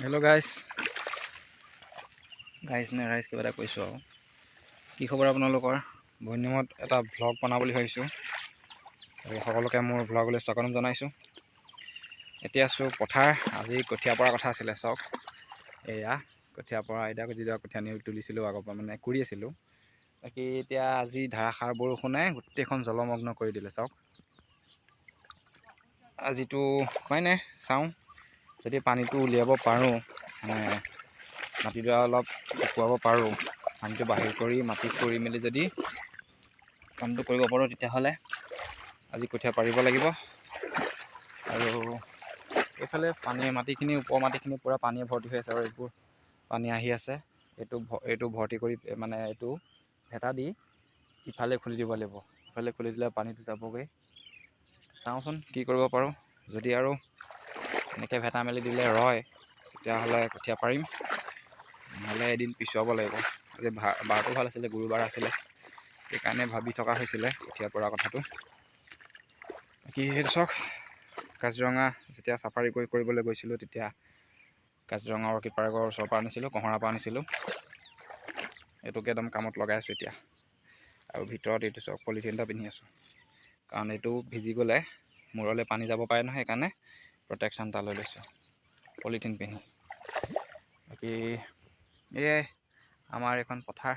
Hello' guys নে ৰাইজ কিবা এটা কৈছোঁ আৰু কি খবৰ আপোনালোকৰ? বহুত দিনত এটা ভ্লগ বনাওঁ বুলি ভাবিছোঁ আৰু সকলোকে মোৰ ভ্লগলৈ স্বাগতম জনাইছোঁ। এতিয়া আছোঁ পথাৰ। আজি কঠীয়া পৰাৰ কথা আছিলে, চাওক এয়া কঠীয়া পৰা এতিয়া যিডৰা কঠীয়া তুলিছিলোঁ আগৰ পৰা মানে কৰি আছিলোঁ। বাকী এতিয়া আজি ধাৰাসাৰ বৰষুণে গোটেইখন জলমগ্ন কৰি দিলে। চাওক আজিতো উপায় নাই, চাওঁ যদি পানীটো উলিয়াব পাৰোঁ, মানে মাটিডৰা অলপ শুকুৱাব পাৰোঁ, পানীটো বাহিৰ কৰি মাটি কৰি মেলি যদি কামটো কৰিব পাৰোঁ তেতিয়াহ'লে আজি কঠীয়া পাৰিব লাগিব। আৰু এইফালে মাটিখিনি ওপৰৰ মাটিখিনি পূৰা পানীয়ে ভৰ্তি হৈ আছে আৰু এইবোৰ পানী আহি আছে। এইটো ভৰ্তি কৰি মানে এইটো ভেটা দি ইফালে খুলি দিব লাগিব। ইফালে খুলি দিলে পানীটো যাবগৈ। চাওঁচোন কি কৰিব পাৰোঁ। যদি আৰু এনেকৈ ভেটা মেলি দিলে ৰয় তেতিয়াহ'লে কঠীয়া পাৰিম, নহ'লে এদিন পিছুৱাব লাগিব। আজি বাৰটো ভাল আছিলে, গুৰুবাৰ আছিলে, সেইকাৰণে ভাবি থকা হৈছিলে কঠীয়া পৰা কথাটো। বাকী সেইটো চাওক, কাজিৰঙা যেতিয়া চাফাৰী কৰিবলৈ গৈছিলোঁ তেতিয়া কাজিৰঙা অৰ্কিড পাৰ্কৰ ওচৰৰ পৰা আনিছিলোঁ, কঁহৰাৰ পৰা আনিছিলোঁ। এইটোকে একদম কামত লগাই আছোঁ এতিয়া। আৰু ভিতৰত এইটো চাওক পলিথিন এটা পিন্ধি আছোঁ, কাৰণ এইটো ভিজি গ'লে মূৰলৈ পানী যাব পাৰে নহয়, সেইকাৰণে প্ৰটেকশ্যন এটা লৈ লৈছোঁ পলিথিন পিন্ধি। বাকী এয়াই আমাৰ এইখন পথাৰ,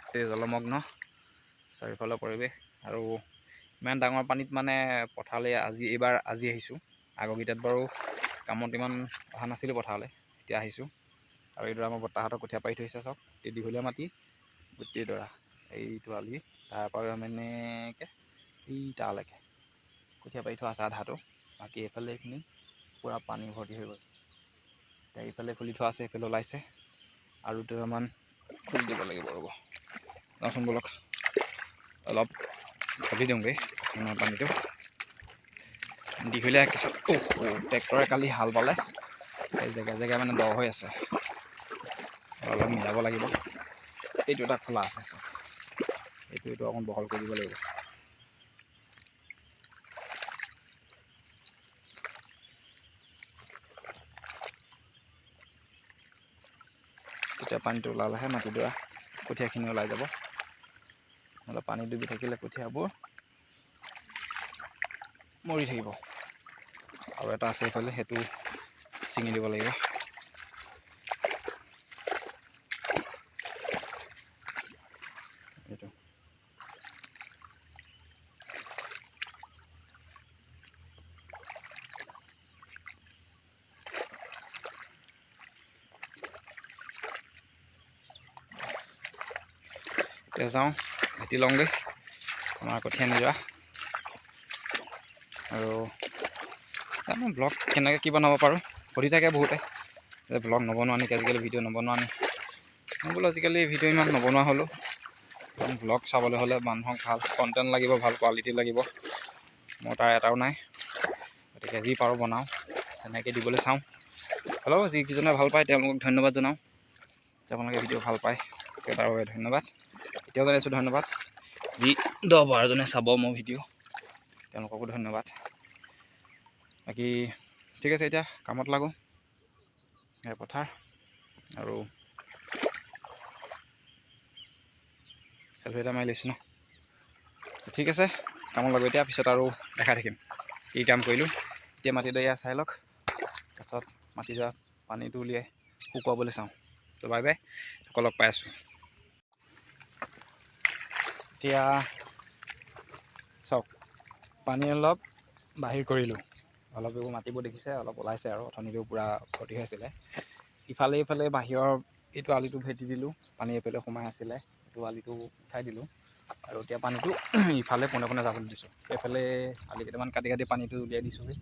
গোটেই জলমগ্ন চাৰিওফালৰ পৰিৱেশ। আৰু ইমান ডাঙৰ পানীত মানে পথাৰলৈ এইবাৰ আজি আহিছোঁ। আগৰকেইটাত বাৰু কামত ইমান অহা নাছিলোঁ পথাৰলৈ, এতিয়া আহিছোঁ। আৰু এইডৰা আমাৰ বৰ্তাহঁতৰ কঠীয়া পাৰি থৈছে, চাওক দীঘলীয়া মাটি গোটেইডৰা। এইটো আলি তাৰপৰা মানে এই তালৈকে কঠীয়া পাৰি থোৱা আছে আধাটো, বাকী এইফালে এইখিনি পূৰা পানী ভৰ্তি হৈ গ'ল। এতিয়া এইফালে খুলি থোৱা আছে, এইফালে ওলাইছে আৰু দুটামান খুলি দিব লাগিব। ৰ'ব যাওঁচোন বলক, অলপ খুলি দিওঁগৈ মানে পানীটো। দীঘলীয়া কিছু ট্ৰেক্টৰে কালি হাল বালে, এই জেগাই মানে দ হৈ আছে, অলপ মিলাব লাগিব। এইটো এটা খোলা আছে, চাওক এইটো অকণ বহল কৰি দিব লাগিব। তেতিয়া পানীটো ওলালেহে মাটিডৰা কঠীয়াখিনি ওলাই যাব। নহ'লে পানী ডুবি থাকিলে কঠীয়াবোৰ মৰি থাকিব। আৰু এটা আছে এইফালে, সেইটো ছিঙি দিব লাগিব। এইটো এতিয়া যাওঁ ভেটি লওঁগৈ আমাৰ কঠীয়া নিজৰা। আৰু জানো ব্লগ কেনেকৈ কি বনাব পাৰোঁ, সুধি থাকে বহুতে যে ব্লগ নবনোৱা নেকি, আজিকালি ভিডিঅ' নবনোৱা নেকি। মই বোলো আজিকালি ভিডিঅ' ইমান নবনোৱা হ'লোঁ। ব্লগ চাবলৈ হ'লে মানুহক ভাল কণ্টেণ্ট লাগিব, ভাল কোৱালিটি লাগিব। মোৰ তাৰ এটাও নাই, গতিকে যি পাৰোঁ বনাওঁ, তেনেকৈ দিবলৈ চাওঁ। হেল্ল', যিকেইজনে ভাল পায় তেওঁলোকক ধন্যবাদ জনাওঁ। আপোনালোকে ভিডিঅ' ভাল পায় তাৰ বাবে ধন্যবাদ। এতিয়াও জনাইছোঁ ধন্যবাদ। যি 10-12জনে চাব মোৰ ভিডিঅ', তেওঁলোককো ধন্যবাদ। বাকী ঠিক আছে, এতিয়া কামত লাগোঁ। পথাৰ আৰু চেলফি এটা মাৰি লৈছোঁ ন। ঠিক আছে, কামত লাগোঁ এতিয়া, পিছত আৰু দেখাই থাকিম কি কাম কৰিলোঁ। এতিয়া মাটিডৰা চাই লওক, তাৰপাছত মাটিডৰা পানীটো উলিয়াই শুকুৱাবলৈ চাওঁ। তো বাই বাই, সকলক পাই আছোঁ। এতিয়া চাওক পানী অলপ বাহিৰ কৰিলোঁ, অলপ এইবোৰ মাটিবোৰ দেখিছে অলপ ওলাইছে, আৰু অথনিটো পূৰা ভৰ্তি হৈ আছিলে। ইফালে বাহিৰৰ এইটো আলিটো ভেটি দিলোঁ, পানী এইফালে সোমাই আছিলে, এইটো আলিটো উঠাই দিলোঁ। আৰু এতিয়া পানীটো ইফালে পোনে পোনে যাবলৈ দিছোঁ। এইফালে আলি কেইটামান কাটি পানীটো উলিয়াই দিছোঁগৈ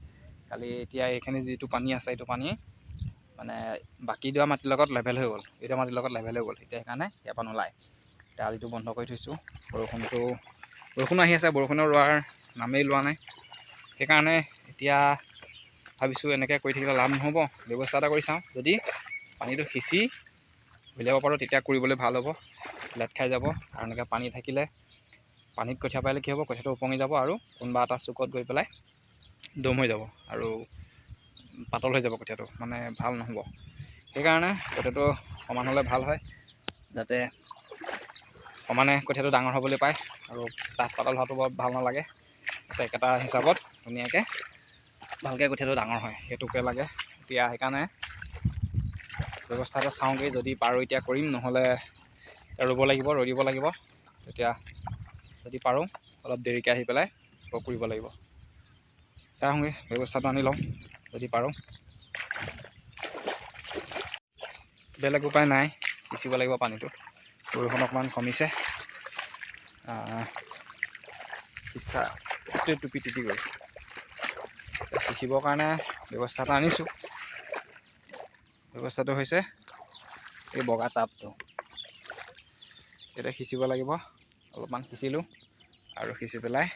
কালি। এতিয়া এইখিনি যিটো পানী আছে, এইটো পানী মানে বাকী দিয়া মাটিৰ লগত লেভেল হৈ গ'ল, এইটো মাটিৰ লগত লেভেল হৈ গ'ল। এতিয়া সেইকাৰণে ইয়াৰ পৰা নোলায়। এতিয়া আলিটো বন্ধ কৰি থৈছোঁ। বৰষুণো আহি আছে, বৰষুণৰ ৰোৱাৰ নামেই লোৱা নাই। সেইকাৰণে এতিয়া ভাবিছোঁ এনেকৈ কৰি থাকিলে লাভ নহ'ব, ব্যৱস্থা এটা কৰি চাওঁ। যদি পানীটো সিঁচি উলিয়াব পাৰোঁ তেতিয়া কৰিবলৈ ভাল হ'ব, লেট খাই যাব। আৰু এনেকৈ পানী থাকিলে পানীত কঠীয়া পাৰিলে কি হ'ব, কঠীয়াটো উপঙি যাব আৰু কোনোবা এটা চুকত গৈ পেলাই দম হৈ যাব আৰু পাতল হৈ যাব কঠীয়াটো, মানে ভাল নহ'ব। সেইকাৰণে কঠীয়াটো সমান হ'লে ভাল হয়, যাতে সমানে কঠীয়াটো ডাঙৰ হ'বলৈ পায় আৰু ডাঠ পাতল হোৱাটো বৰ ভাল নালাগে। একেটা হিচাপত ধুনীয়াকৈ ভালকৈ কঠীয়াটো ডাঙৰ হয়, সেইটোকে লাগে। এতিয়া সেইকাৰণে ব্যৱস্থা এটা চাওঁগৈ, যদি পাৰোঁ এতিয়া কৰিম, নহ'লে ৰুব লাগিব, ৰৈ দিব লাগিব। তেতিয়া যদি পাৰোঁ অলপ দেৰিকৈ আহি পেলাই আকৌ কৰিব লাগিব। চাই আহোঁগৈ, ব্যৱস্থাটো আনি লওঁ যদি পাৰোঁ। বেলেগ উপায় নাই, সিঁচিব লাগিব পানীটো। বৰষুণ অকণমান কমিছে, সিঁচা গোটেই টুপি টুপি গ'ল। সিঁচিবৰ কাৰণে ব্যৱস্থা এটা আনিছোঁ। ব্যৱস্থাটো হৈছে এই বগা টাবটো, এতিয়া সিঁচিব লাগিব। অলপমান সিঁচিলোঁ আৰু সিঁচি পেলাই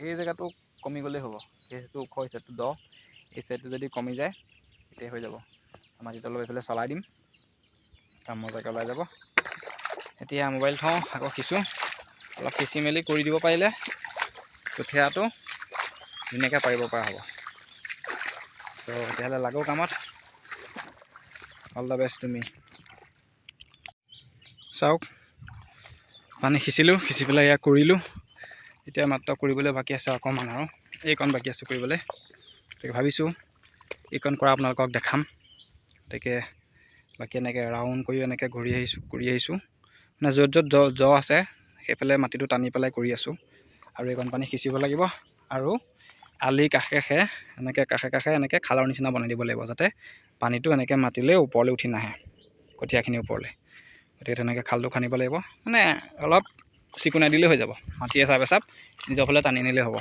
এই জেগাটো কমি গ'লেই হ'ব। সেইটো ওখ, সেইটো দ, এই চাইডটো যদি কমি যায় তেতিয়া হৈ যাব। মাটিটো অলপ এইফালে চলাই দিম, কাম মজাকৈ ওলাই যাব। এতিয়া মোবাইল থওঁ, আকৌ সিঁচোঁ। অলপ সিঁচি মেলি কৰি দিব পাৰিলে কঠীয়াটো ধুনীয়াকৈ পাৰিব পৰা হ'ব। ত' তেতিয়াহ'লে লাগো কামত। অল দ্য বেষ্ট তুমি। চাওক, পানী সিঁচিলোঁ, সিঁচি পেলাই এয়া কৰিলোঁ। এতিয়া মাত্ৰ কৰিবলৈ বাকী আছে অকণমান, আৰু এইকণ বাকী আছে কৰিবলৈ। গতিকে ভাবিছোঁ এইকণ কৰা আপোনালোকক দেখাম। গতিকে বাকী এনেকৈ ৰাউণ্ড কৰি এনেকৈ ঘূৰি আহিছোঁ। মানে য'ত জ আছে সেইফালে মাটিটো টানি পেলাই কৰি আছোঁ। আৰু এইকণ পানী সিঁচিব লাগিব, আৰু আলি কাষে কাষে এনেকৈ খালৰ নিচিনা বনাই দিব লাগিব, যাতে পানীটো এনেকৈ মাটিলৈ ওপৰলৈ উঠি নাহে, কঠীয়াখিনি ওপৰলৈ। গতিকে তেনেকৈ খালটো খান্দিব লাগিব, মানে অলপ চিকুণাই দিলেই হৈ যাব। মাটি এচাপ এচাপ নিজৰ ফালে টানি নিলেই হ'ব।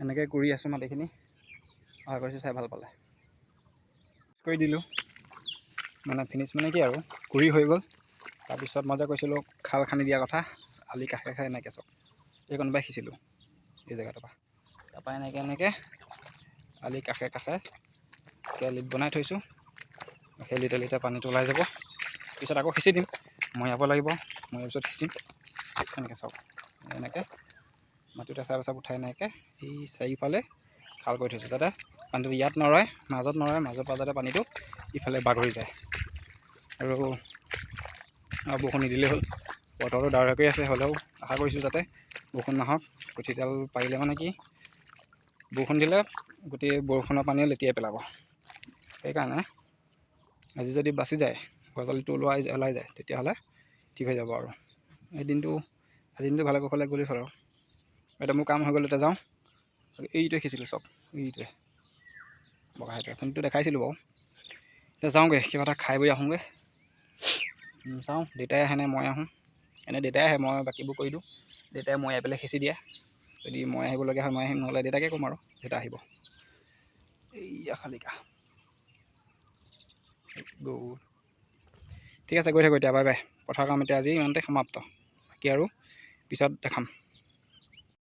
এনেকৈ কৰি আছোঁ মাটিখিনি। অহা কৰিছে, চাই ভাল পালে। কৰি দিলোঁ, মানে ফিনিছ মানে কি আৰু কৰি হৈ গ'ল। তাৰপিছত মই যে কৈছিলোঁ খাল খান্দি দিয়া কথা, আলি কাষে কাষে এনেকৈ চব এইকণৰপৰা সিঁচিলোঁ, এই জেগাটোৰ পৰা। তাৰপৰা এনেকৈ আলি কাষে কাষে লিট বনাই থৈছোঁ। সেই লিটে পানীটো ওলাই যাব। পিছত আকৌ সিঁচি দিম, মৰিয়াব লাগিব, মৰিয়াৰ পিছত সিঁচিম। এনেকৈ চাওক, এনেকৈ মাটিটো এচাপ এচাপ উঠাই এনেকৈ এই চাৰিওফালে খাল কৰি থৈছোঁ, যাতে পানীটো ইয়াত নৰয়, মাজত নৰয়, মাজৰ পৰা যাতে পানীটো ইফালে বাগৰি যায়। আৰু বৰষুণ নিদিলেই হ'ল। বতৰটো ডাৱৰীয়া কৰি আছে, হ'লেও আশা কৰিছোঁ যাতে বৰষুণ নাহক। কঠীয়াডাল পাৰিলে মানে কি, বৰষুণ দিলে গোটেই বৰষুণৰ পানীয়ে লেটিয়াই পেলাব। সেইকাৰণে আজি যদি বাচি যায়, গজালিটো ওলাই যায়, তেতিয়াহ'লে ঠিক হৈ যাব। আৰু আজি দিনটো ভালে কুশলে গ'লেই হ'ল। আৰু এতিয়া মোৰ কাম হৈ গ'ল, এতিয়া যাওঁ। এইটোৱে সিঁচিলোঁ চব, এইটোৱে বগা সেইটোৱে ফোনটো দেখাইছিলোঁ বাৰু। এতিয়া যাওঁগৈ, কিবা এটা খাই বৈ আহোঁগৈ। চাওঁ দেউতাই আহেনে মই আহোঁ। এনেই দেউতাই আহে, মই বাকীবোৰ কৰি দিওঁ। দেউতাই মই আহি পেলাই সিঁচি দিয়ে। যদি মই আহিবলগীয়া হয় মই আহিম, নহ'লে দেউতাকে ক'ম আৰু দেউতা আহিব। এইয়া শালিকা গ'ল। ঠিক আছে, গৈ থাকোঁ এতিয়া, বাই বাই। পথাৰৰ কাম এতিয়া আজি ইমানতে সমাপ্ত। বাকী আৰু পিছত দেখাম।